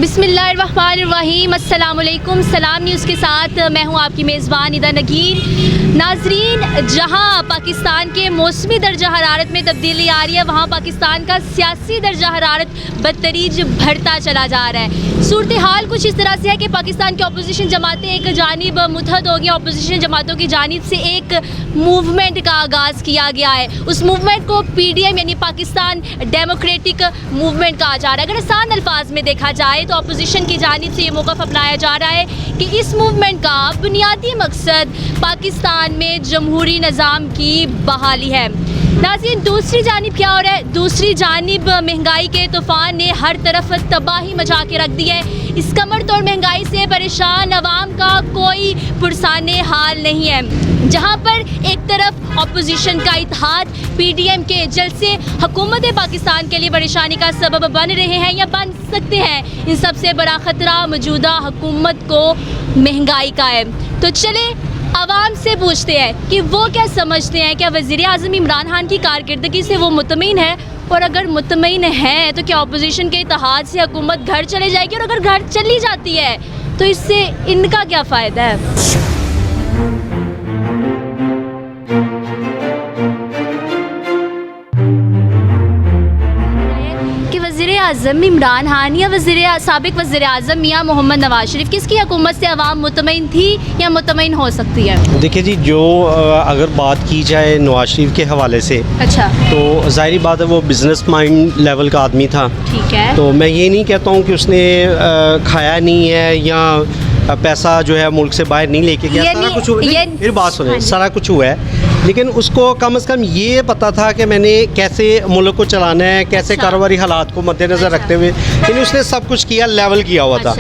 बिस्मिल्लाहिर्रहमानिर्रहीम, अस्सलामुअलैकुम। सलाम न्यूज़ के साथ मैं हूं आपकी मेज़बान इदा नगीर। नाजरीन, जहां पाकिस्तान के मौसमी दर्जा हरारत में तब्दीली आ रही है, वहां पाकिस्तान का सियासी दर्जा हरारत बदतरीज बढ़ता चला जा रहा है। सूरत हाल कुछ इस तरह से है कि पाकिस्तान की अपोजिशन जमातें एक जानिब मुतहद हो गई। अपोजिशन जमातों की जानिब से एक मूवमेंट का आगाज़ किया गया है। उस मूवमेंट को PDM यानी पाकिस्तान डेमोक्रेटिक मूवमेंट कहा जा रहा है। अगर आसान अल्फाज में देखा जाए तो अपोजिशन की जानिब से ये मौक़िफ़ अपनाया जा रहा है कि इस मूवमेंट का बुनियादी मकसद पाकिस्तान में जमहूरी निज़ाम की बहाली है। नाज़रीन, दूसरी जानिब क्या हो रहा है? दूसरी जानिब महंगाई के तूफ़ान ने हर तरफ तबाही मचा के रख दी है। इस कमर तोड़ महंगाई से परेशान अवाम का कोई पुरसाने हाल नहीं है। जहाँ पर एक तरफ अपोजिशन का इत्तेहाद PDM के जलसे हुकूमत पाकिस्तान के लिए परेशानी का सबब बन रहे हैं या बन सकते हैं। इन सबसे बड़ा ख़तरा मौजूदा हुकूमत को महंगाई का है। तो चले आवाम से पूछते हैं कि वो क्या समझते हैं। क्या वज़ीर आज़म इमरान खान की कारकर्दगी से वो मुतमईन है? और अगर मुतमईन है तो क्या अपोजिशन के इत्तेहाद से हुकूमत घर चले जाएगी? और अगर घर चली जाती है तो इससे इनका क्या फ़ायदा है? आज़म इमरान खान या साबिक वज़ीर आज़म मियाँ मोहम्मद नवाज शरीफ, किसकी हुकूमत से अवाम मुतमईन थी या मुतमईन हो सकती है? देखिए जी, जो अगर बात की जाए नवाज शरीफ के हवाले से, अच्छा, तो ज़ाहिर बात है वो बिज़नेस माइंड लेवल का आदमी था। ठीक है। तो मैं ये नहीं कहता हूँ कि उसने खाया नहीं है या पैसा जो है मुल्क से बाहर नहीं लेके गया। सारा कुछ हुआ है, फिर बात सुने, सारा कुछ हुआ है, लेकिन उसको कम से कम ये पता था कि मैंने कैसे मुल्क को चलाना है, कैसे कारोबारी हालात को मद्देनज़र रखते हुए, लेकिन उसने सब कुछ किया, लेवल किया हुआ था।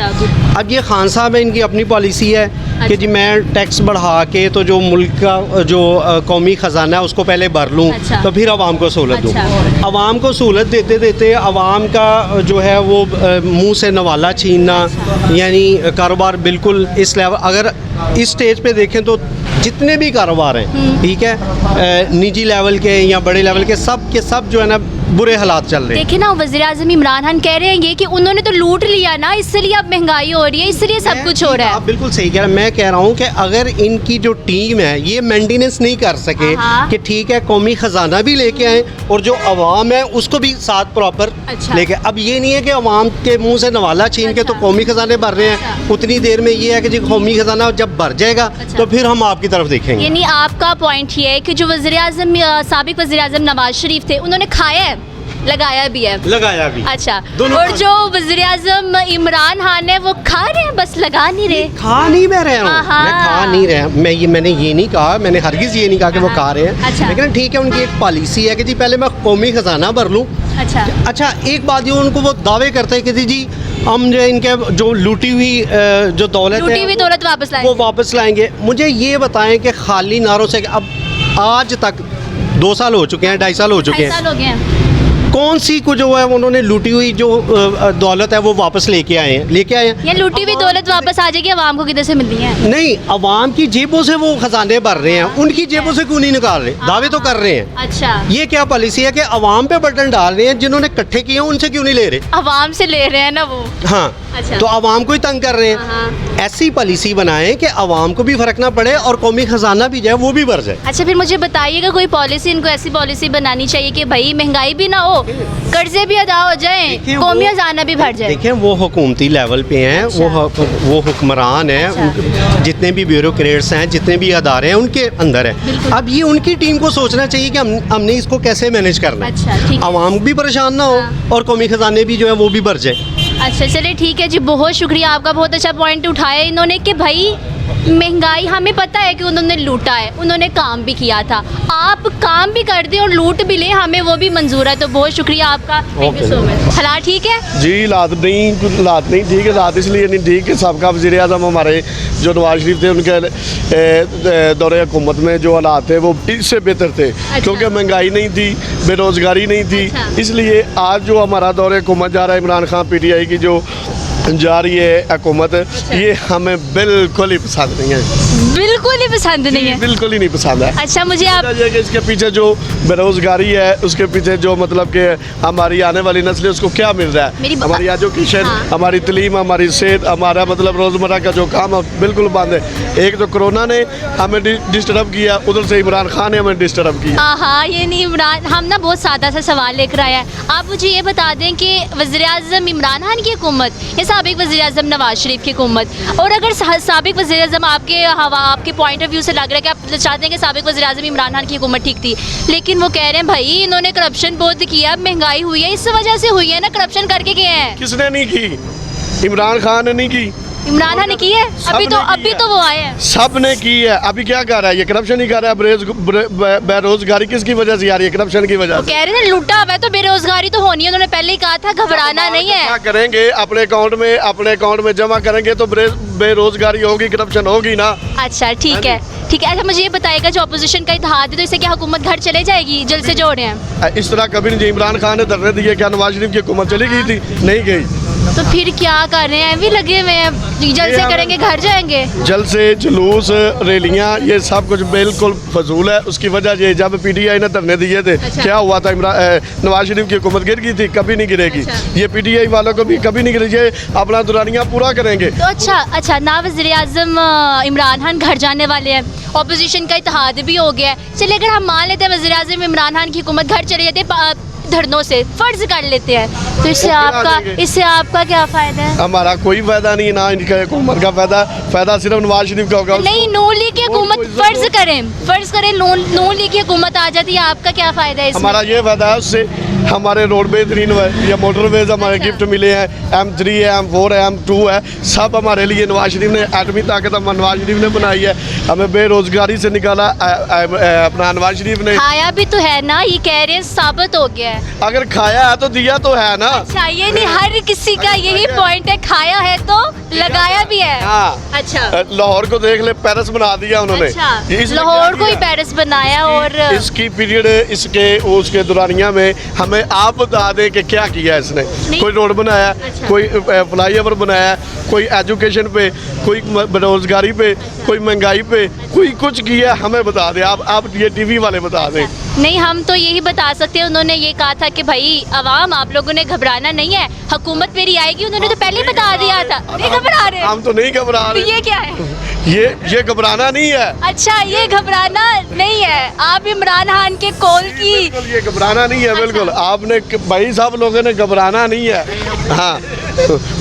अब ये खान साहब है, इनकी अपनी पॉलिसी है कि जी मैं टैक्स बढ़ा के तो जो मुल्क का जो कौमी ख़जाना है उसको पहले भर लूँ, तो फिर आवाम को सहूलत दूँ। आवाम को सहूलत देते देते आवाम का जो है वो मुँह से नवाला छीनना, यानी कारोबार बिल्कुल इस लेवल, अगर इस स्टेज पे देखें तो जितने भी कारोबार हैं, ठीक है, निजी लेवल के या बड़े लेवल के सब जो है ना बुरे हालात चल रहे हैं। देखिए ना, वज़ीर आज़म इमरान खान कह रहे हैं ये कि उन्होंने तो लूट लिया ना, इसलिए अब महंगाई हो रही है, इसलिए सब कुछ हो रहा है। आप बिल्कुल सही कह रहे हैं। मैं कह रहा हूँ कि अगर इनकी जो टीम है ये मेंटेनेंस नहीं कर सके कि ठीक है कौमी ख़जाना भी लेके आए और जो अवाम है उसको भी साथ प्रॉपर लेके, अब ये नहीं है कि अवाम के मुँह से नवाला छीन के तो कौमी ख़जाने भर रहे हैं। उतनी देर में ये है कि जी कौमी ख़जाना जब भर जाएगा तो फिर हम आपकी तरफ देखेंगे। यानी आपका पॉइंट ये है कि जो वज़ीर आज़म साबिक वज़ीर आज़म नवाज शरीफ थे, उन्होंने खाया है, लगाया भी है, लगाया भी। अच्छा, और जो वज़ीर आज़म इमरान खान है वो खा रहे हैं, बस लगा नहीं रहे। खा नहीं मैं रहा हूँ, मैं खा नहीं रहा, मैंने ये नहीं कहा, मैंने हरगिज़ ये नहीं कहा कि वो खा रहे हैं। अच्छा। लेकिन ठीक है, उनकी एक पॉलिसी है कि जी पहले मैं कौमी ख़जाना भर लूँ। अच्छा, एक बात ये उनको वो दावे करते हैं कि जी हम जो इनके जो लूटी हुई जो दौलत है वो वापस लाएंगे। मुझे ये बताएं कि खाली नारों से अब आज तक 2 साल हो चुके हैं, 2.5 साल हो चुके हैं, कौन सी को जो है उन्होंने लूटी हुई जो दौलत है वो वापस लेके आए हैं? ये लूटी हुई दौलत वापस आ जाएगी, आवाम को किधर से मिलनी है? नहीं, आवाम की जेबों से वो खजाने भर रहे हैं, उनकी जेबों से क्यों नहीं निकाल रहे? दावे तो कर रहे हैं। अच्छा, ये क्या पॉलिसी है कि आवाम पे बटन डाल रहे हैं, जिन्होंने इकट्ठे किए हैं उनसे क्यों नहीं ले रहे? आवाम से ले रहे हैं ना वो। हाँ, अच्छा। तो आवाम को ही तंग कर रहे हैं। ऐसी पॉलिसी बनाएं कि आवाम को भी फर्क ना पड़े और कौमी खजाना भी जाए, वो भी भर जाए। अच्छा, फिर मुझे बताइएगा कोई पॉलिसी, इनको ऐसी पॉलिसी बनानी चाहिए कि भाई महंगाई भी ना हो, कर्जे भी अदा हो जाए, कौमी खजाना भी भर जाए। देखें, वो हुकूमती लेवल पे हैं। अच्छा। वो हुक्मरान हैं। अच्छा। जितने भी ब्यूरोक्रेट्स हैं, जितने भी अदारे हैं, उनके अंदर है। अब ये उनकी टीम को सोचना चाहिए कि हमने इसको कैसे मैनेज करना है। अच्छा, आवाम भी परेशान ना हो और कौमी खजाने भी जो है वो भी भर जाए। अच्छा, चलिए ठीक है जी, बहुत शुक्रिया आपका, बहुत अच्छा पॉइंट उठाया इन्होंने कि भाई महंगाई, हमें पता है कि उन्होंने लूटा है, उन्होंने काम भी किया था, आप काम भी कर दें और लूट भी लें, हमें वो भी मंजूर है। तो बहुत शुक्रिया आपका, थैंक यू सो मच। हालात ठीक है जी? हालात नहीं ठीक है। हालात इसलिए नहीं ठीक है, सबका वज़ीर आज़म हमारे जो नवाज शरीफ थे उनके दौरे हुकूमत में जो हालात थे वो इससे बेहतर थे। अच्छा। क्योंकि महंगाई नहीं थी, बेरोज़गारी नहीं थी। अच्छा। इसलिए आज जो हमारा दौरे हुकूमत जा रहा है इमरान खान PTI की जो जा रही है हुकूमत, ये हमें बिल्कुल ही पसंद नहीं है। बिल्कुल ही पसंद नहीं है। बिल्कुल ही नहीं पसंद है। अच्छा, मुझे आप वजह ये कि इसके पीछे जो बेरोजगारी है, उसके पीछे जो मतलब कि हमारी आने वाली नस्लें उसको क्या मिल रहा मेरी है, हमारी एजुकेशन, हाँ। हमारी तलीम, हमारी सेहत, हमारा मतलब रोज़मर्रा का जो काम है बिल्कुल बंद है। एक तो कोरोना ने हमें डिस्टर्ब किया, उधर से इमरान खान ने हमें डिस्टर्ब किया। हाँ, ये नहीं इमरान, हम ना बहुत सादा सा सवाल लेकर आया है। आप मुझे ये बता दें कि वज़ीर-ए-आज़म इमरान खान की हुकूमत या साबिक वज़ीर-ए-आज़म नवाज शरीफ की हुकूमत, और अगर साबिक वज़ीर-ए-आज़म आपके पॉइंट ऑफ व्यू से लग रहा है कि आप चाहते हैं कि साबिक वज़ीर-ए-आज़म इमरान खान की हुकूमत ठीक थी, लेकिन वो कह रहे हैं भाई इन्होंने करप्शन बहुत किया, महंगाई हुई है, इस वजह से हुई है ना, करप्शन करके गए हैं। किसने नहीं की? इमरान खान ने नहीं की, इमरान खान ने की है। अभी तो वो आए हैं। सब ने की है। अभी क्या कर रहा है? ये करप्शन ही कर रहा है। बेरोजगारी किसकी वजह से आ रही है? करप्शन की वजह से। कह रहे हैं लूटा हुआ है तो बेरोजगारी तो होनी है, उन्होंने पहले ही कहा था, घबराना नहीं है। क्या करेंगे? अपने अकाउंट में जमा करेंगे तो बेरोजगारी होगी, करप्शन होगी ना। अच्छा, ठीक है। अच्छा, मुझे ये बताइएगा, जो अपोजिशन का इत्तेहाद है तो इससे क्या हुकूमत घर चले जाएगी? जल्द से जोड़ रहे हैं। इस तरह कभी नहीं। इमरान खान ने धरने दिए, क्या नवाज शरीफ की हुकूमत चली गई थी? नहीं गई। तो फिर क्या कर रहे हैं? अभी लगे हुए हैं, जल्द से करेंगे, घर जाएंगे। जल्द से जुलूस, रैलियां, ये सब कुछ बिल्कुल फजूल है। उसकी वजह ये, जब PTI ने धरने दिए थे, अच्छा। क्या हुआ था? नवाज शरीफ की हुकूमत गिर गई थी? कभी नहीं गिरेगी। अच्छा। ये PTI वालों को भी कभी नहीं गिरेगी, ये अपना दुरानियां पूरा करेंगे। तो अच्छा ना, वज़ीर-ए-आज़म इमरान खान घर जाने वाले हैं, ऑपोजिशन का इत्तेहाद भी हो गया है। चलिए, अगर हम मान लेते हैं वज़ीर-ए-आज़म इमरान खान की हुकूमत घर चले जाते हैं धरनों से, फर्ज कर लेते हैं, तो इससे आपका क्या फ़ायदा है? हमारा कोई फायदा नहीं है, ना इनका हुकूमत का फायदा सिर्फ नवाज शरीफ का होगा। नहीं, नून लीग की हुकूमत फर्ज करें नून लीग की हुकूमत आ जाती है, आपका क्या फ़ायदा है इसमें? हमारा ये फायदा है, उससे हमारे रोड बेहतरीन हुए या मोटरवेज हमारे अच्छा। गिफ्ट मिले हैं। M3 है, M4 है, M2 है, सब हमारे लिए नवाज शरीफ ने, एटमी ताकत नवाज शरीफ ने बनाई है। हमें बेरोजगारी से निकाला अपना नवाज शरीफ ने। खाया भी तो है ना, ये कह रहे हैं साबित हो गया है। अगर खाया है तो दिया तो है ना। अच्छा, ये नहीं, हर किसी का यही पॉइंट है, खाया है तो लगाया भी है। हाँ। अच्छा, लाहौर को देख ले, पेरिस बना दिया उन्होंने। अच्छा, लाहौर को ही पेरिस बनाया। और इसकी पीरियड उसके दुरानिया में हमें आप बता दें कि क्या किया इसने। कोई रोड बनाया, अच्छा। कोई फ्लाईओवर बनाया, कोई एजुकेशन पे, कोई बेरोजगारी पे, कोई महंगाई पे, कोई कुछ किया, हमें बता दें। आप ये TV वाले बता दें। नहीं, हम तो यही बता सकते हैं, उन्होंने ये कहा था कि भाई अवाम, आप लोगों ने घबराना नहीं है, हुकूमत मेरी आएगी। उन्होंने तो पहले ही बता दिया था। नहीं घबरा रहे? हम तो नहीं घबरा तो रहे। ये क्या है? ये घबराना नहीं है। अच्छा, ये घबराना नहीं है। आप इमरान खान के कॉल की, बिल्कुल ये घबराना नहीं है। बिल्कुल आपने भाई साहब लोगों ने घबराना नहीं है। हाँ,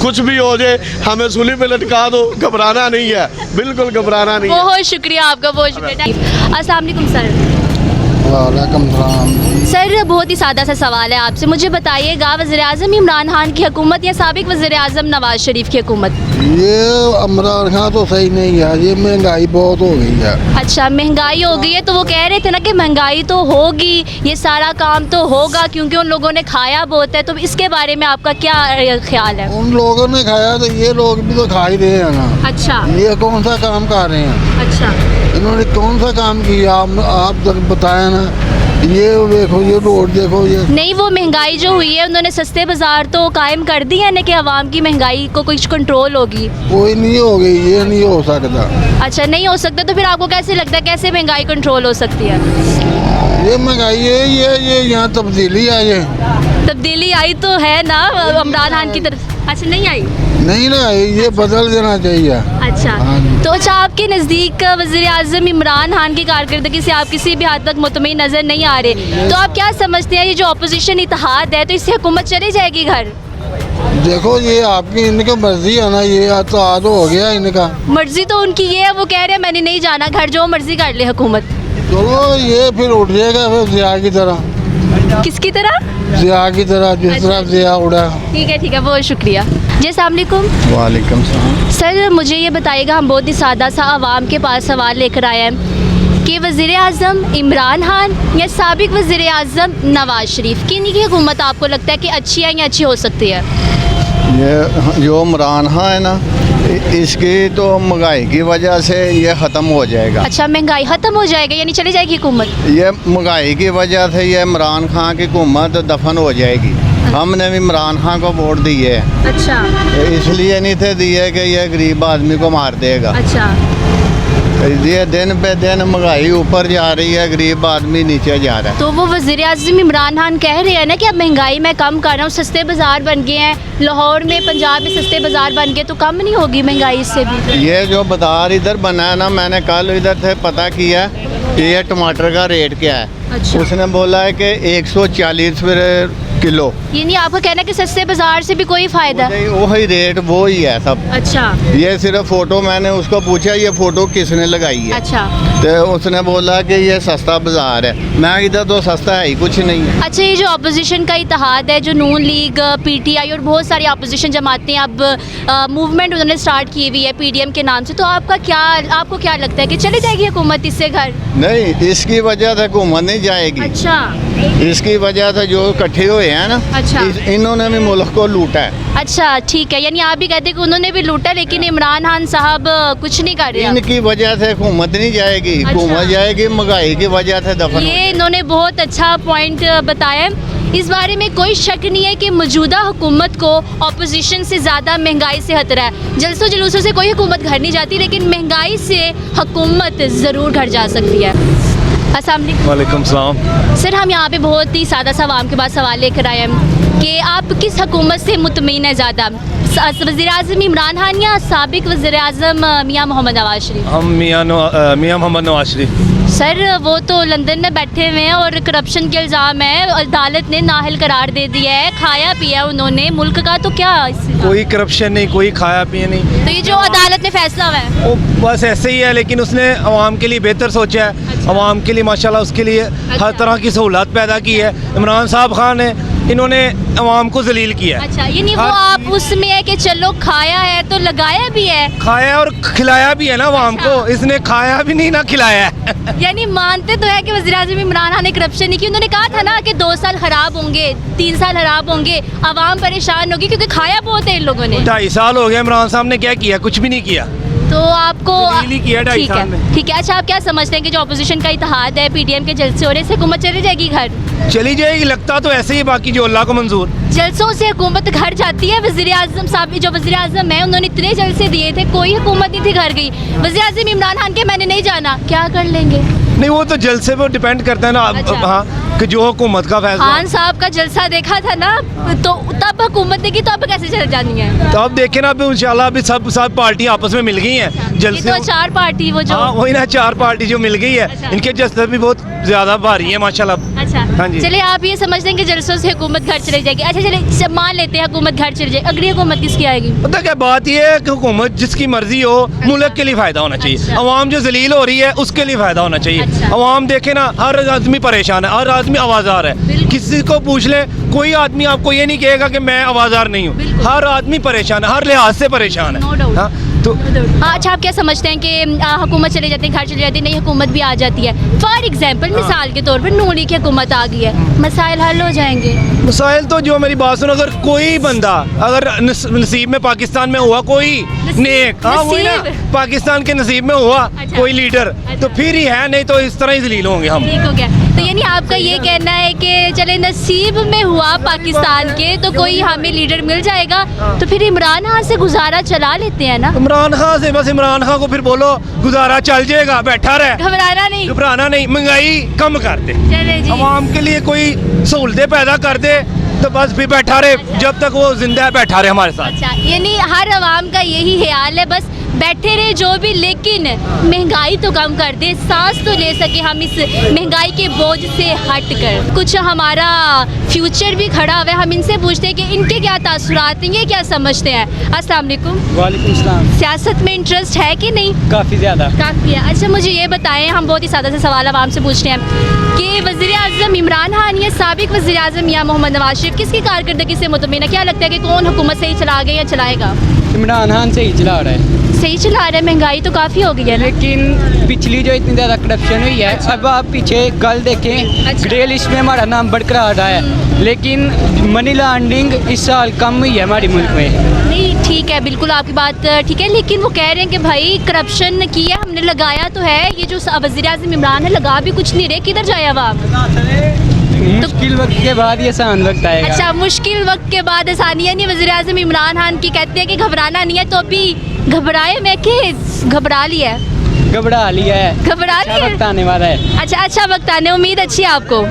कुछ भी हो जाए हमें सूली पे लटका दो, घबराना नहीं है, बिल्कुल घबराना नहीं है। बहुत शुक्रिया आपका, बहुत शुक्रिया। अस्सलाम वालेकुम सर। वालेकुम सलाम। सर, बहुत ही सादा सा सवाल है आपसे, मुझे बताइएगा, वज़ीर-ए-आज़म इमरान खान की हुकूमत या साबिक वज़ीर-ए-आज़म नवाज शरीफ की हुकूमत? ये इमरान खान तो सही नहीं है, ये महंगाई बहुत हो गई है। अच्छा, महंगाई हो गई है, तो वो कह रहे थे ना कि महंगाई तो होगी, ये सारा काम तो होगा क्योंकि उन लोगों ने खाया बहुत है, तो इसके बारे में आपका क्या ख्याल है? उन लोगों ने खाया तो ये लोग भी तो खा ही रहे हैं ना। अच्छा। ये कौन सा काम कर रहे हैं? अच्छा, इन्होंने कौन सा काम किया? आप बताएं ना। ये देखो, ये रोड देखो, ये नहीं, वो महंगाई जो हुई है, उन्होंने सस्ते बाजार तो कायम कर दिए हैं ना, कि आवाम की महंगाई को कुछ कंट्रोल होगी। कोई नहीं हो गई, ये नहीं हो सकता। अच्छा, नहीं हो सकता, तो फिर आपको कैसे लगता है कैसे महंगाई कंट्रोल हो सकती है? ये महंगाई है, ये यहाँ तब्दीली आई है। तब्दीली आई तो है ना इमरान खान की तरफ। अच्छा, नहीं आई? नहीं ना, ये बदल देना चाहिए। अच्छा, हाँ जी। तो अच्छा, आपके नज़दीक वज़ीर-ए-आज़म इमरान खान की कारकर्दगी से आप किसी भी हद तक मुतमईन नज़र नहीं आ रहे, तो आप क्या समझते हैं, ये जो अपोजिशन इत्तेहाद है, तो इससे हुकूमत चली जाएगी घर? देखो, ये आपकी इनकी मर्जी है ना, ये तो आज हो गया इनका। मर्जी तो उनकी ये है, वो कह रहे हैं मैंने नहीं जाना घर, जो मर्जी कर ले हुकूमत। चलो, ये फिर उठ जाएगा फिर जिया की तरह। किसकी तरह? जिया की तरह, जिस तरह जिया उड़ा। ठीक है, बहुत शुक्रिया जी। अस्सलाम वालेकुम। वालेकुम सलाम। सर, मुझे ये बताइएगा, हम बहुत ही सादा सा आवाम के पास सवाल लेकर आए हैं कि वज़ीर-ए-आज़म इमरान खान या साबिक वज़ीर-ए-आज़म नवाज शरीफ, किन की हुकूमत आपको लगता है कि अच्छी है या अच्छी हो सकती है? ये जो इमरान खान है ना, इसकी तो महंगाई की वजह से ये ख़त्म हो जाएगा। अच्छा, महंगाई ख़त्म हो जाएगा यानी चली जाएगी हुकूमत? ये महंगाई की वजह से ये इमरान खान की हुकूमत दफन हो जाएगी। हमने भी इमरान खान को वोट दिए है, अच्छा इसलिए नहीं थे दिए कि ये गरीब आदमी को मार देगा। अच्छा। ये दिन पे दिन महंगाई ऊपर जा रही है, गरीब आदमी नीचे जा रहा है। तो वो वज़ीर आज़म इमरान खान कह रहे हैं ना कि अब महंगाई मैं कम कर रहा हूँ, सस्ते बाज़ार बन गए हैं, लाहौर में पंजाब में सस्ते बाज़ार बन गए, तो कम नहीं होगी महंगाई इससे भी? ये जो बाजार इधर बना है ना, मैंने कल इधर से पता किया कि ये टमाटर का रेट क्या है। अच्छा। उसने बोला है कि 140 रुपये किलो। ये नहीं आपका कहना है कि सस्ते बाज़ार से भी कोई फ़ायदा? वही रेट वो ही है सब। अच्छा ये सिर्फ फोटो, मैंने उसको पूछा ये फोटो किसने लगाई है, अच्छा। तो उसने बोला कि ये सस्ता बाजार है। मैं इधर तो सस्ता है ही कुछ नहीं है। अच्छा, ये जो अपोजिशन का इत्तेहाद है, जो नून लीग, पीटीआई और बहुत सारी अपोजिशन जमातें अब मूवमेंट उन्होंने स्टार्ट की हुई है पीडीएम के नाम से, तो आपको क्या लगता है कि चली जाएगी हुकूमत इससे घर? नहीं, इसकी वजह से हुकूमत नहीं जाएगी। अच्छा। इसकी वजह से जो इकट्ठे हुए हैं ना, अच्छा। इन्होंने भी मुल्क को लूटा है। अच्छा ठीक है, यानी आप भी कहते हैं कि उन्होंने भी लूटा, लेकिन इमरान खान साहब कुछ नहीं कर रहे अब। इनकी वजह से हुकूमत नहीं जाएगी, अच्छा। हुकूमत जाएगी महंगाई की वजह से दफन। ये इन्होंने बहुत अच्छा पॉइंट बताया है। इस बारे में कोई शक नहीं है कि मौजूदा हुकूमत को अपोजिशन से ज़्यादा महंगाई से खतरा है। जलसों जुलूसों से कोई हुकूमत घर नहीं जाती, लेकिन महंगाई से हुकूमत ज़रूर घर जा सकती है। अस्सलाम वालेकुम। वालेकुम सलाम। सर, हम यहाँ पे बहुत ही सादा सा आवाम के पास सवाल लेकर आए हैं कि आप किस हुकूमत से मुतमईन है ज़्यादा, वज़ीर आज़म इमरान खान या साबिक वज़ीर आज़म मियाँ मोहम्मद नवाज शरीफ? हम मियाँ मोहम्मद नवाज शरीफ। सर, वो तो लंदन में बैठे हुए हैं और करप्शन के इल्ज़ाम है, अदालत ने नाअहल करार दे दिया है, खाया पिया उन्होंने मुल्क का, तो क्या कोई करप्शन नहीं, कोई खाया पिया नहीं। तो ये जो अदालत में फैसला हुआ है वो बस ऐसे ही है, लेकिन उसने अवाम के लिए बेहतर सोचा है। अच्छा। अवाम के लिए माशाल्लाह उसके लिए हर तरह की सहूलत पैदा की है। इमरान साहब खान ने इन्होंने अवाम को जलील किया है। अच्छा, ये नहीं वो हर- आप उसमें है कि चलो खाया है तो लगाया भी है, खाया और खिलाया भी है ना अवाम अच्छा। को, इसने खाया भी नहीं ना खिलाया है। यानी मानते तो है कि वज़ीर आज़म इमरान खान ने करप्शन नहीं की। उन्होंने कहा था ना कि 2 साल खराब होंगे, 3 साल खराब होंगे, आवाम परेशान होगी, क्योंकि खाया बहुत है इन लोगों ने। 2.5 साल हो गए, इमरान साहब ने क्या किया? कुछ भी नहीं किया। तो आपको तब्दीली की है 2.5 ठीक साल में। है, ठीक है। अच्छा, आप क्या समझते हैं कि जो अपोजिशन का इत्तेहाद है, पीडीएम के जलसे हो रहे से हुकूमत चली जाएगी घर? चली जाएगी, लगता तो ऐसे ही, बाकी जो अल्लाह को मंजूर। जलसों से हुकूमत घर जाती है? वज़ीर आज़म साहब, जो वज़ीर आज़म है, उन्होंने इतने जलसे दिए थे, कोई हुकूमत नहीं थी घर गई। वज़ीर आज़म इमरान खान के मैंने नहीं जाना, क्या कर लेंगे? नहीं, वो तो जलसे पे डिपेंड करता है ना। अच्छा। हाँ, कि जो हुकूमत का फैसला। खान साहब का जलसा देखा था ना, तो तब हुकूमत देखी, तो अब कैसे चल जानी है? तो अब देखे ना, अभी इंशाल्लाह अभी सब पार्टी आपस में मिल गई हैं ये जलसे। तो 4 पार्टी वो जो हाँ, वही ना, 4 पार्टी जो मिल गई है। अच्छा। इनके जलसे भी बहुत ज्यादा भारी है माशाल्लाह। अच्छा। हाँ जी। चलिए, आप ये समझते हैं कि जलसों से हुकूमत घर चली जाएगी। अच्छा चलिए, मान लेते हैं हुकूमत घर चली जाएगी, अगली हुकूमत किसकी आएगी? पता क्या बात ये है कि हुकूमत जिसकी मर्जी हो, मुल्क के लिए फायदा होना चाहिए। अच्छा। अवाम जो जलील हो रही है उसके लिए फायदा होना चाहिए। अच्छा। अवाम देखे ना, हर आदमी परेशान है, हर आदमी आवाजार है। बिल्कुल। किसी को पूछ ले, कोई आदमी आपको ये नहीं कहेगा कि मैं आवाजार नहीं हूँ। बिल्कुल। हर आदमी परेशान है, हर लिहाज से परेशान No है। doubt। हाँ, तो हाँ, अच्छा, आप क्या समझते हैं कि हुकूमत चले जाती है, घर चली जाती है, नई हुकूमत भी आ जाती है, फॉर एग्जाम्पल मिसाल के तौर पर नून लीग की हुकूमत आ गई है, मसाइल हल हो जाएंगे? मसाइल तो जो मेरी बात सुनो, अगर कोई बंदा अगर नसीब में पाकिस्तान में हुआ कोई नेक, हाँ वही ना, नसीब। पाकिस्तान के नसीब में हुआ अच्छा। कोई लीडर, अच्छा। तो फिर ही है, नहीं तो इस तरह ही जलील होंगे हम। ठीक हो गया। तो यानी आपका ये कहना है कि चले नसीब में हुआ पाकिस्तान के, तो कोई हमें लीडर मिल जाएगा, तो फिर इमरान खान से गुजारा चला लेते हैं ना? इमरान खान से, बस इमरान खान को फिर बोलो गुजारा चल जाएगा, बैठा रहे, घबराना नहीं, घबराना नहीं, महंगाई कम कर दे, चले जी। अवाम के लिए कोई सहूलतें पैदा कर दे, तो बस फिर बैठा रहे, जब तक वो जिंदा है बैठा रहे हमारे साथ। अच्छा, यानी हर आवाम का यही ख्याल है, बस बैठे रहे जो भी, लेकिन महंगाई तो कम कर दे, सांस तो ले सके हम इस महंगाई के बोझ से हट कर। कुछ हमारा फ्यूचर भी खड़ा हुआ है, हम इनसे पूछते हैं कि इनके क्या तासुरात हैं, ये क्या समझते हैं। अस्सलाम वालेकुम। वालेकुम सलाम। सियासत में इंटरेस्ट है कि नहीं? काफ़ी ज़्यादा। काफ़ी है। अच्छा, मुझे ये बताएं, हम बहुत ही सादा से सवाल आवाम से पूछते हैं कि वज़ीर आज़म इमरान खान या साबिक वज़ीर आज़म या मोहम्मद नवाज शरीफ, किसकी कारकर्दगी से मुतमिन है? क्या लगता है कि कौन हुकूमत सही चला गया या चलाएगा? इमरान खान सही चला रहा है, सही चला रहा है, महंगाई तो काफ़ी हो गई है ना? लेकिन पिछली जो इतनी ज़्यादा करप्शन हुई है, अब आप पीछे कल देखें, अच्छा। ग्रे लिस्ट में हमारा नाम बरकरार रहा है, लेकिन मनी लॉन्ड्रिंग इस साल कम हुई है हमारे मुल्क में। नहीं, ठीक है, बिल्कुल आपकी बात ठीक है, लेकिन वो कह रहे हैं कि भाई करप्शन की है, हमने लगाया तो है, ये जो वज़ीर आज़म इमरान है लगा भी कुछ नहीं रहे, किधर जाए अवाम? मुश्किल वक्त के बाद ये आसान वक्त आएगा। अच्छा, मुश्किल वक्त के बाद आसानी, यानी वज़ीर आज़म इमरान खान की कहते हैं कि घबराना नहीं है, तो अभी घबराए मैं कि घबरा लिया है? घबरा लिया है, घबरा अच्छा लिया वक्त आने वाला है। अच्छा वक्त आने, उम्मीद अच्छी है आपको।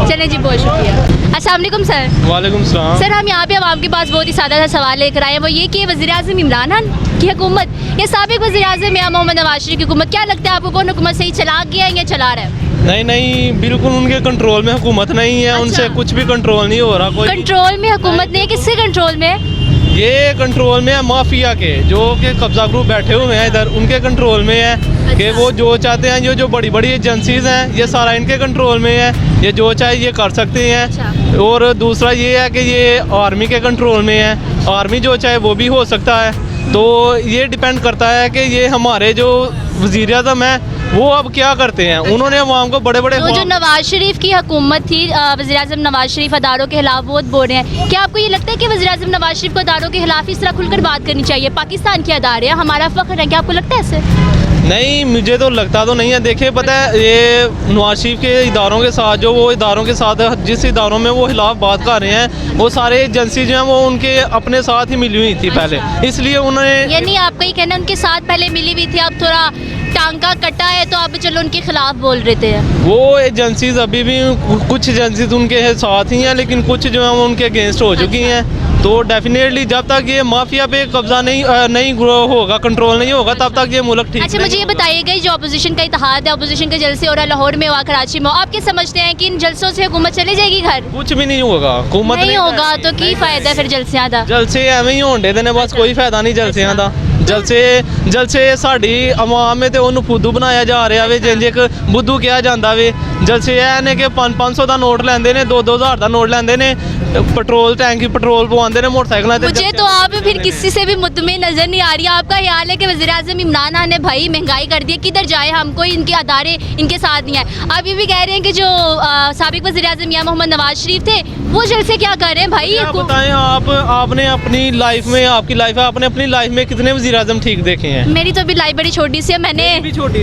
चलें जी, बहुत शुक्रिया। अस्सलाम वालेकुम सर। वालेकुम सलाम। सर, हम यहाँ पे आवाम के पास बहुत ही सादा सा सवाल लेकर आए हैं, वो ये कि वज़ीर आज़म इमरान खान की हुकूमत या साबिक वज़ीर आज़म या मोहम्मद नवाज शरीफ की हुकूमत, क्या लगता है आपको कौन हुकूमत सही चला गया है या चला रहा है? नहीं, बिल्कुल उनके कंट्रोल में हुकूमत नहीं है। अच्छा। उनसे कुछ भी कंट्रोल नहीं हो रहा। कोई कंट्रोल में हुकूमत नहीं है, किससे कंट्रोल में है? ये कंट्रोल में है माफिया के, जो कि कब्जा ग्रुप बैठे हुए हैं इधर, उनके कंट्रोल में है कि वो जो चाहते हैं, जो बड़ी बड़ी एजेंसीज हैं, ये सारा इनके कंट्रोल में है। ये जो चाहे ये कर सकते हैं। और दूसरा ये है कि ये आर्मी के कंट्रोल में है, आर्मी जो चाहे वो भी हो सकता है। तो ये डिपेंड करता है कि ये हमारे जो वज़ीर आज़म है वो अब क्या करते हैं। उन्होंने अवाम को बड़े बड़े तो जो नवाज शरीफ की हुकूमत थी, वज़ीर आज़म नवाज शरीफ अदारों के खिलाफ वोट बोल रहे हैं, क्या आपको ये लगता है कि वज़ीर आज़म नवाज शरीफ को अदारों के खिलाफ इस तरह खुलकर बात करनी चाहिए? पाकिस्तान के अदारे हैं, हमारा फ़ख्र है, क्या आपको लगता है ऐसे? नहीं, मुझे तो लगता तो नहीं है। देखिए, पता है ये नवाज शरीफ के इदारों के साथ, जो वो इदारों के साथ जिस इदारों में वो खिलाफ बात कर रहे हैं, वो सारे एजेंसी जो हैं वो उनके अपने साथ ही मिली हुई थी पहले, इसलिए उन्होंने। यानी आपका ये कहना उनके साथ पहले मिली हुई थी, अब थोड़ा टांका कटा है तो अब चलो उनके खिलाफ बोल रहे हैं। वो एजेंसीज अभी भी कुछ एजेंसीज उनके साथ ही हैं, लेकिन कुछ जो है वो उनके अगेंस्ट हो चुकी हैं। तो डेफिनेटली जब तक ये माफिया पे कब्जा नहीं होगा, कंट्रोल नहीं होगा, तब तक ये मुल्क ठीक। अच्छा, मुझे ये बताइएगा, जो अपोजिशन का इत्तेहाद है, अपोजिशन के जलसे हो रहा है लाहौर में, हुआ कराची में, आप क्या समझते हैं कि इन जलसों से हुकूमत चले जाएगी घर? कुछ भी नहीं होगा, हुकूमत नहीं होगा तो की फायदा फिर जलसियां दा? जलसे एवं ही होने देने, बस कोई फायदा नहीं जलसियां दा। जलसे साड़ी अवाम में तो ਉਹਨੂੰ ਫੁੱਦੂ ਬਣਾਇਆ ਜਾ ਰਿਹਾ ਵੇ, ਜਿੰਜ ਇੱਕ ਬੁੱਧੂ ਕਿਹਾ ਜਾਂਦਾ ਵੇ। ਜਲਸੇ ਇਹ ਨੇ ਕਿ 500 ਦਾ ਨੋਟ ਲੈਂਦੇ ਨੇ, 2-2000 ਦਾ ਨੋਟ ਲੈਂਦੇ ਨੇ, पेट्रोल टैंकी पेट्रोल पवाते हैं मोटरसाइकिल। मुझे तो आप फिर किसी से भी मुतमिन नजर नहीं आ रही। आपका ख्याल है कि वज़ीर आज़म इमरान खान ने भाई महंगाई कर दी है, किधर जाए हम, कोई इनके अदारे इनके साथ नहीं है। आप ये भी कह रहे हैं कि जो साबिक वज़ीर आज़म या मोहम्मद नवाज शरीफ थे वो जलसे क्या कर रहे हैं भाई? बताएं आपने अपनी लाइफ में, आपकी लाइफ है, आपने अपनी लाइफ में कितने वज़ीर आज़म ठीक देखे हैं? मेरी तो अभी लाइफ बड़ी छोटी सी है, मैंने।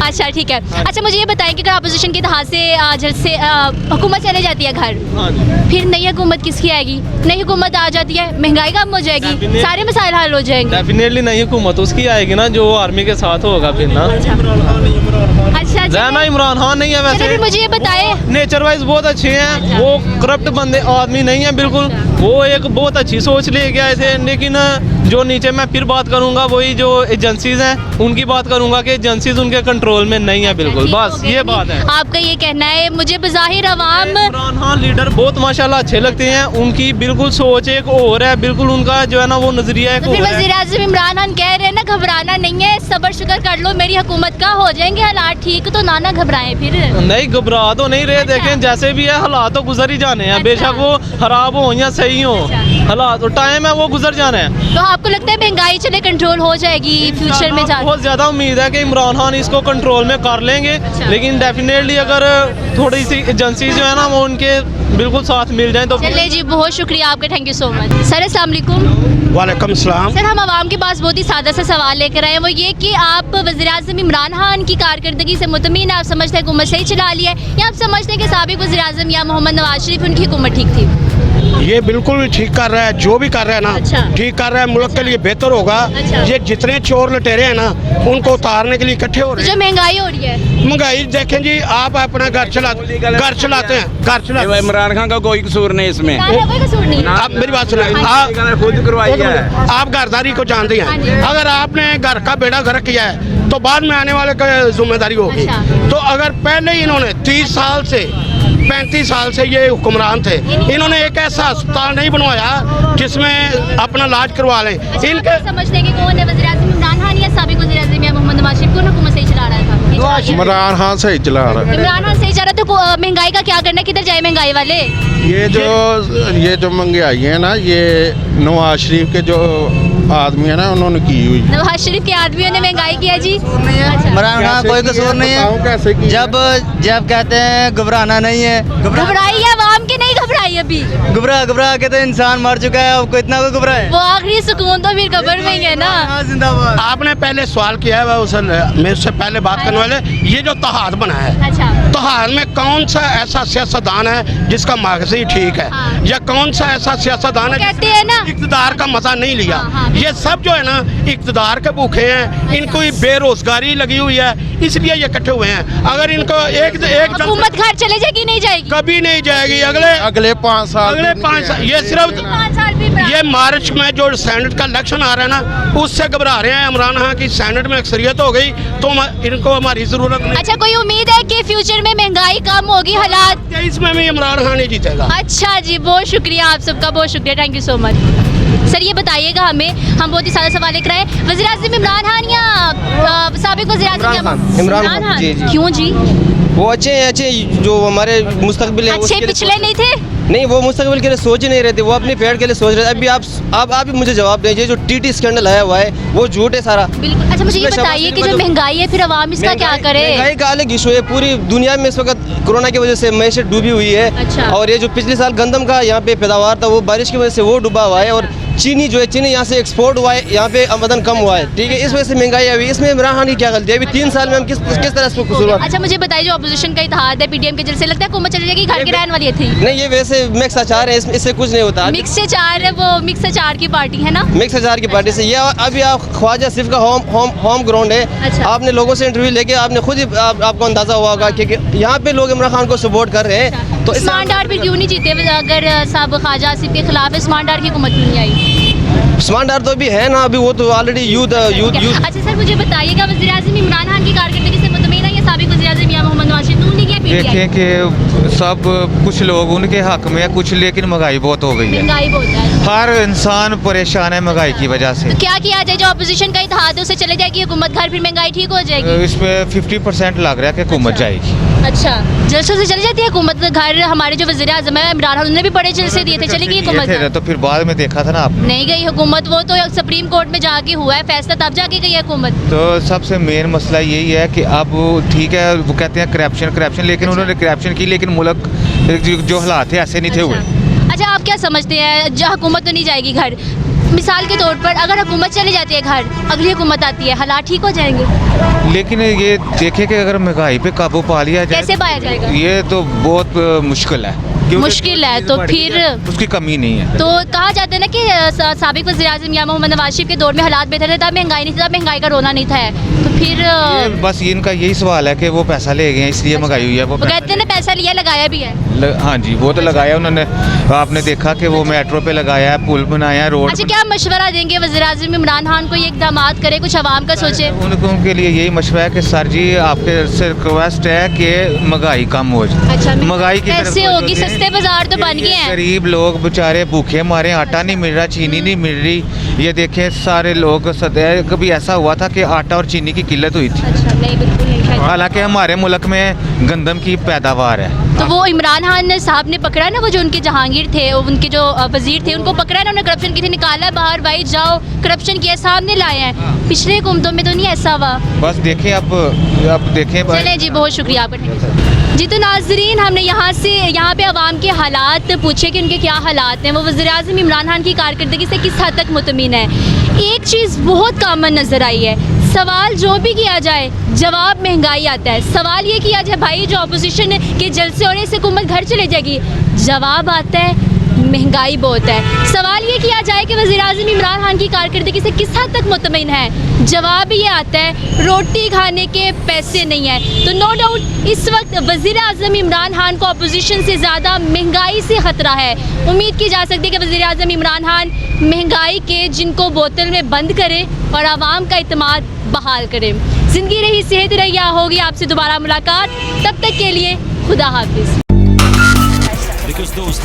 अच्छा ठीक है। अच्छा मुझे ये बताएं कि अगर अपोजिशन के इत्तेहाद से जलसे हुकूमत चले जाती है घर, फिर नई हुकूमत किसकी आएगी? नई हुकूमत आ जाती है, महंगाई कम हो जाएगी, सारे मसाइल हल हो जाएंगे। डेफिनेटली नई हुकूमत उसकी आएगी ना, जो आर्मी के साथ होगा फिर ना। अच्छा रहना इमरान खान नहीं है वैसे। मुझे ये बताए, नेचर वाइज बहुत अच्छे हैं वो, करप्ट बंदे आदमी नहीं है बिल्कुल। वो एक बहुत अच्छी सोच लेके आए थे, लेकिन जो नीचे मैं फिर बात करूंगा वही जो एजेंसीज हैं उनकी बात करूंगा कि एजेंसीज उनके कंट्रोल में नहीं है बिल्कुल, बस ये बात है। आपका ये कहना है। मुझे बज़ाहिर अवाम इमरान खान लीडर बहुत माशाल्लाह अच्छे लगते हैं, उनकी बिल्कुल सोच एक और है, बिल्कुल उनका जो है ना वो नजरिया एक तो फिर और है। वज़ीर आज़म इमरान खान कह रहे हैं ना घबराना नहीं है, सब्र शुक्र कर लो, मेरी हुकूमत का हो जाएंगे हालात ठीक, तो ना घबराएं फिर। नहीं घबरा तो नहीं रहे, देखें जैसे भी है हालात तो गुजर ही जाने हैं, बेशक वो खराब हो या सही हो, हालात तो टाइम है वो गुजर जाना है। तो आपको लगता है महंगाई चले कंट्रोल हो जाएगी फ्यूचर में? बहुत ज़्यादा उम्मीद है कि इमरान खान इसको कंट्रोल में कर लेंगे, लेकिन डेफिनेटली अगर थोड़ी सी एजेंसी जो है ना वो उनके बिल्कुल साथ मिल जाए तो। चलिए जी, बहुत शुक्रिया आपका, thank you so much. Sir अस्सलाम वालेकुम। वालेकुम सलाम। सर हम आवाम के पास बहुत ही सादा सा सवाल लेकर आए हैं, वो ये कि आप वज़ीर आज़म इमरान खान की कारकर्दगी से मुतमिन हैं? आप समझते हैं हुकूमत सही चला ली है, या आप समझते हैं कि साबिक वज़ीर आज़म या मोहम्मद नवाज शरीफ उनकी हुकूमत ठीक थी? ये बिल्कुल ठीक कर रहा है, जो भी कर रहा है ना अच्छा। ठीक कर रहा है, मुल्क के लिए बेहतर होगा। अच्छा। ये जितने चोर लटेरे हैं ना उनको उतारने के लिए इकट्ठे हो तो रहे जो हैं। महंगाई हो रही है, महंगाई देखें जी, आप अपना घर चलाते हैं, घर चलाते हैं। इमरान खान का कोई कसूर नहीं इसमें। कोई कसूर नहीं है। आप मेरी बात सुनिए, खुद करवाई है। आप घरदारी को जानते हाँ जी। हैं, अगर आपने घर का बेड़ा गर्क किया है तो बाद में आने वाले का जिम्मेदारी होगी। अच्छा। तो अगर पहले ही इन्होंने 30 साल से 35 साल से ये हुक्मरान थे, इन्होंने एक ऐसा अस्पताल नहीं बनवाया जिसमें अपना इलाज करवा लें। अच्छा, इनके आप समझते हैं कि कौन है वज़ीर आज़म इमरान खान या साबिक वज़ीर आज़म या मोहम्मद नवाज शरीफ, कौन हुकूमत सही चला रहा था? इमरान खान सही चला रहा है। इमरान खान सही चला रहा, तो महंगाई का क्या करना है, किधर जाए महंगाई वाले? ये जो महंगाई है ना, ये नवाज शरीफ के जो आदमी है ना उन्होंने की हुई। नवाज शरीफ के आदमियों ने महंगाई किया जी। इमरान खान कोई कसूर नहीं है। जब कहते हैं घबराना नहीं है, घबराई है आवाम की, नहीं घबराई अभी। घबरा घबरा के तो इंसान मर चुका है, अब इतना को घबरा है। वो आखिरी सुकून तो फिर कब्र में ही है ना। जिंदाबाद। आपने पहले सवाल किया है मैं उससे पहले बात करने वाले, ये जो तहाद बना है, अच्छा तहाद में कौन सा ऐसा सियासतदान है जिसका मगज़ी ठीक है, हाँ। या कौन सा ऐसा सियासतदान है कहते हैं ना इक़्तिदार का मजा नहीं लिया। हाँ, ये सब जो है ना इक़्तिदार के भूखे हैं, इनको बेरोजगारी लगी हुई है, इसलिए ये इकट्ठे हुए हैं। अगर इनको एक हुकूमत घर चले जाएगी, नहीं जाएगी, कभी नहीं जाएगी। अगले 5 साल अगले 5 साल ये सिर्फ 5 साल भी ये मार्च में जो सेनेट का इलेक्शन आ रहा है ना, उससे घबरा रहे हैं इमरान खान की सेनेट में अक्सरियत हो गई तो इनको हमारी जरूरत नहीं। अच्छा, कोई उम्मीद है कि फ्यूचर में महंगाई कम होगी, हालात? 23 में भी इमरान खान ही जीतेगा। अच्छा जी, बहुत शुक्रिया आप सबका, बहुत शुक्रिया, thank you so much. Sir ये बताइएगा हमें, हम बहुत ही सारे सवाल लेकर आए, वज़ीर आज़म इमरान खान या साबिक़ वज़ीर आज़म इमरान खान, जी, जी। क्यों जी? वो अच्छे हैं, अच्छे जो हमारे मुस्तकबिल है अच्छे पिछले नहीं थे? नहीं, वो मुस्तकबिल के लिए सोच ही नहीं रहे थे, वो अपने पेड़ के लिए सोच रहे थे। अभी आप भी मुझे जवाब दीजिए, जो टीटी स्कैंडल आया हुआ है वो झूठ है सारा। बिल्कुल। अच्छा मुझे ये बताइए कि जो महंगाई है फिर अवाम इसका क्या करे? महंगाई का अलग इशू है, पूरी दुनिया में इस वक्त कोरोना की वजह से मैशत डूबी हुई है। अच्छा। और ये जो पिछले साल गंदम का यहाँ पे पैदावार था वो बारिश की वजह से वो डूबा हुआ है। और चीनी जो है, चीनी यहाँ से एक्सपोर्ट हुआ है, यहाँ पे आमदन कम हुआ है, ठीक है, इस वजह से महंगाई आई। इसमें इमरान खान की क्या गलती है? अभी 3 साल में हम किस तरह से कसूरवार? अच्छा मुझे बताइए, जो अपोजिशन का इत्तेहाद है पीडीएम के जलसे, लगता है हुकूमत चली जाएगी, घर के रहने वाली थी? नहीं, ये वैसे मिक्स अचार है, इससे कुछ नहीं होता। मिक्स अचार है, वो मिक्स अचार की पार्टी है ना? मिक्स अचार की पार्टी से ये अभी आप ख्वाजा सिर्फ का होम ग्राउंड है। अच्छा। आपने लोगों से इंटरव्यू लेके आपने खुद ही आपको अंदाजा हुआ होगा कि यहाँ पे लोग इमरान खान को सपोर्ट कर रहे हैं। तो स्मार्ट डार फिर क्यों नहीं जीते? अगर साहब ख्वाजा आसिफ के खिलाफ है, स्मार्ट डार की हुकूमत क्यों नहीं आई? स्मार्ट डार तो अभी है ना, अभी वो तो ऑलरेडी यूथ। अच्छा सर मुझे बताइएगा, वज़ीर आज़म इमरान खान की कारकर्दगी से मुतमईन है या साबिक़ वज़ीर आज़म या मोहम्मद नवाज शरीफ? नून लीग या पीटीआई? देखें कि सब कुछ लोग उनके हक में है कुछ, लेकिन महंगाई बहुत हो गई है, महंगाई बहुत है, हर इंसान परेशान है महंगाई की वजह से। तो क्या किया जाए? जो अपोजिशन का इत्तेहाद है उससे चले जाएगी हुकूमत घर, फिर महंगाई ठीक हो जाएगी? इसमें 50% लग रहा है कि हुकूमत जाएगी। अच्छा, जलसों से चली जाती है हुकूमत घर? हमारे जो वज़ीर आज़म है इमरान खान, उन्होंने भी बड़े जलसे दिए थे, चलेगी हुकूमत घर? तो फिर बाद में देखा था ना आपने, नहीं गई हुकूमत, वो तो सुप्रीम कोर्ट में जाके हुआ है फैसला, तब जाके गई है हुकूमत। तो सबसे मेन मसला यही है कि अब ठीक है वो कहते हैं करप्शन, लेकिन उन्होंने करप्शन की, लेकिन मुल्क जो हालात थे ऐसे नहीं थे हुए। अच्छा आप क्या समझते हैं, जो हुकूमत तो नहीं जाएगी घर, मिसाल के तौर पर अगर हुकूमत चली जाती है घर, अगली हुकूमत आती है, हालात ठीक हो जाएंगे? लेकिन ये देखें कि अगर महंगाई पे काबू पा लिया जाए, कैसे पाया जाएगा? ये तो बहुत मुश्किल है, मुश्किल है तो फिर उसकी कमी नहीं है। तो कहा जाता है ना कि साबिक़ वज़ीर आज़म या मोहम्मद नवाज शरीफ के दौर में हालात बेहतर थे, तब महंगाई नहीं थी, तब महंगाई का रोना नहीं था, तो फिर बस इनका यही सवाल है कि वो पैसा ले गए इसलिए महंगाई हुई है। वो कहते हैं ना पैसा लिया लगाया भी है। हाँ जी, वो तो लगाया उन्होंने, आपने देखा कि वो मेट्रो पे लगाया है, पुल बनाया है, रोड। अच्छा क्या मशवरा देंगे वज़ीर आज़म इमरान खान को, ये इक़दामात करे, कुछ आवाम का सोचे? उनके लिए यही मशवरा है कि सर जी आपके से रिक्वेस्ट है कि महंगाई कम हो जाए। अच्छा, महंगाई की कैसे होगी? सस्ते बाजार तो बन गए हैं, गरीब लोग बेचारे भूखे मारे, आटा नहीं मिल रहा, चीनी नहीं मिल रही। ये देखें सारे लोग सदैव, कभी ऐसा हुआ था कि आटा और चीनी की किल्लत हुई थी? अच्छा नहीं, बिल्कुल नहीं। हालांकि हमारे मुल्क में गंदम की पैदावार है। तो वो इमरान खान साहब ने पकड़ा ना, वो जो उनके जहांगीर थे, उनके जो वजीर थे, उनको पकड़ा ना, उन्होंने करप्शन की थी, निकाला बाहर, भाई जाओ करप्शन किया, सामने लाए हैं। पिछले हुकूमतों में तो नहीं ऐसा हुआ। बस देखें अब देखें। चलें जी, बहुत शुक्रिया आपका। जी तो नाजरीन, हमने यहाँ पे आवाम के हालात पूछे कि उनके क्या हालात हैं, वो वज़ीर आज़म इमरान खान की कारकर्दगी से किस हद तक मुतमिन है। एक चीज़ बहुत कॉमन नज़र आई है, सवाल जो भी किया जाए जवाब महंगाई आता है। सवाल ये किया जाए भाई जो अपोजिशन के जलसे होने से हुकूमत घर चले जाएगी, जवाब आता है महंगाई बहुत है। सवाल ये किया जाए कि वज़ीर आज़म इमरान खान की कारकर्दगी से किस हद तक मुतमिन है, जवाब ये आता है रोटी खाने के पैसे नहीं है। तो नो डाउट इस वक्त वज़ीर आज़म इमरान खान को अपोजिशन से ज़्यादा महंगाई से ख़तरा है। उम्मीद की जा सकती है कि वज़ीर आज़म इमरान खान महंगाई के जिनको बोतल में बंद करे और आवाम का इत्मीनान बहाल करे। ज़िंदगी रही, सेहत रही, होगी आपसे दोबारा मुलाकात, तब तक के लिए खुदा हाफिज़। Because those